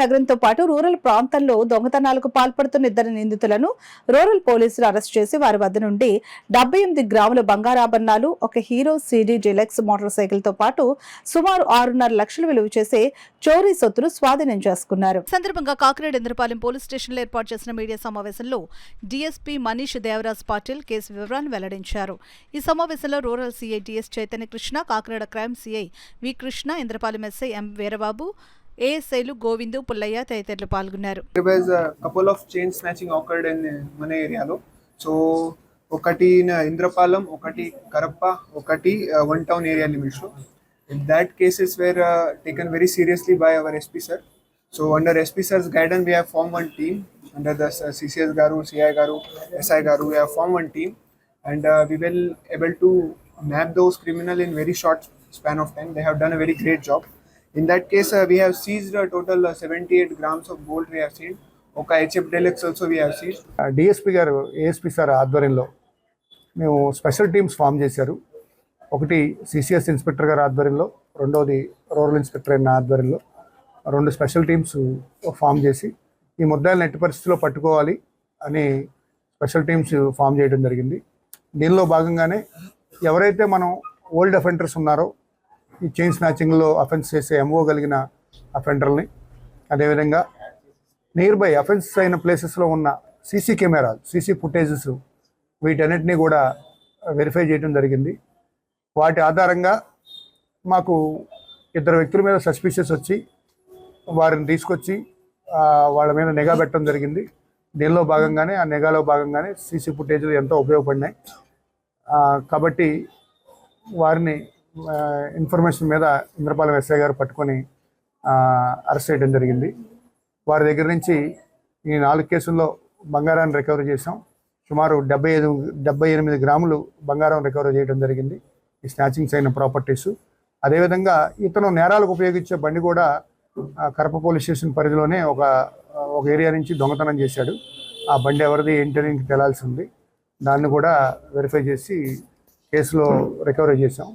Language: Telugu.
నగరంతో పాటు రూరల్ ప్రాంతాల్లో దొంగతనాలకు పాల్పడుతున్న ఇద్దరు నిందితులను రూరల్ పోలీసులు అరెస్ట్ చేసి వారి వద్ద నుండి 78 గ్రాముల బంగారాభరణాలు, ఒక hero CD deluxe motor cycle తో పాటు సుమారు 6.5 లక్షలు విలువ చేసే చోరీ సొత్తులు స్వాధీనం చేసుకున్నారు. సందర్భంగా కాకినాడ ఇంద్రపాలెం పోలీస్ స్టేషన్లో ఏర్పాటు చేసిన మీడియా సమావేశంలో డీఎస్పీ మనీష్ దేవరాజ్ పాటిల్ కేసు వివరాలను వెల్లడించారు. ఈ సమావేశంలో rural CI TS Chaitanya Krishna, Kakinada crime CI V Krishna, Indrapalem SI M Veerababu, ఏఎస్ఐలు గోవిందు, పుల్లయ్య తదితరులు పాల్గొన్నారు. couple of chain snatching occurred in మన ఏరియాలో. సో ఒకటి ఇంద్రపాలెం, ఒకటి కరప్ప, ఒకటి వన్ టౌన్ ఏరియా లిమిట్స్ లో. That cases were taken very seriously by our SP sir. So under SP sir's guidance we have formed one team under the CCS garu, CI garu, SI garu. We have formed one team and we will able to nab those criminal in very short span of time. They have done a very great job. In that case we have seized a total 78 grams of gold we have seized. ఒక HF Deluxe also we have seized. DSP గారు ASP సార్ ఆధ్వర్యంలో మేము స్పెషల్ టీమ్స్ ఫామ్ చేశారు. ఒకటి CCS ఇన్స్పెక్టర్ గారి ఆధ్వర్యంలో, రెండోది రూరల్ ఇన్స్పెక్టర్ అయిన ఆధ్వర్యంలో 2 స్పెషల్ టీమ్స్ ఫామ్ చేసి ఈ ముద్దాయిలను ఎట్టి పరిస్థితుల్లో పట్టుకోవాలి అని స్పెషల్ టీమ్స్ ఫామ్ చేయడం జరిగింది. దీనిలో భాగంగానే ఎవరైతే మనం ఓల్డ్ అఫెండర్స్ ఉన్నారో, ఈ చైన్ స్నాచింగ్లో అఫెన్స్ చేసే MO కలిగిన అఫెండర్ని, అదేవిధంగా నియర్ బై అఫెన్స్ అయిన ప్లేసెస్లో ఉన్న సీసీ కెమెరాలు, సీసీ ఫుటేజెస్ వీటన్నిటినీ కూడా వెరిఫై చేయడం జరిగింది. వాటి ఆధారంగా మాకు 2 వ్యక్తుల మీద సస్పిషియస్ వచ్చి వారిని తీసుకొచ్చి వాళ్ళ మీద నిఘా పెట్టడం జరిగింది. దీనిలో భాగంగానే ఆ నిఘాలో భాగంగానే సీసీ ఫుటేజ్లు ఎంతో ఉపయోగపడినాయి. కాబట్టి వారిని ఇన్ఫర్మేషన్ మీద ఇంద్రపాలెం ఎస్ఐ గారు పట్టుకొని అరెస్ట్ చేయడం జరిగింది. వారి దగ్గర నుంచి ఈ 4 కేసుల్లో బంగారాన్ని రికవరీ చేసాం. సుమారు 78 గ్రాములు బంగారం రికవరీ చేయడం జరిగింది. ఈ స్నాచింగ్స్ అయిన ప్రాపర్టీస్. అదేవిధంగా ఇతను నేరాలకు ఉపయోగించే బండి కూడా కరప పోలీస్ స్టేషన్ పరిధిలోనే ఒక ఏరియా నుంచి దొంగతనం చేశాడు. ఆ బండి ఎవరిది ఏంటని తెలియాల్సి ఉంది. దాన్ని కూడా వెరిఫై చేసి కేసులో రికవరీ చేశాం.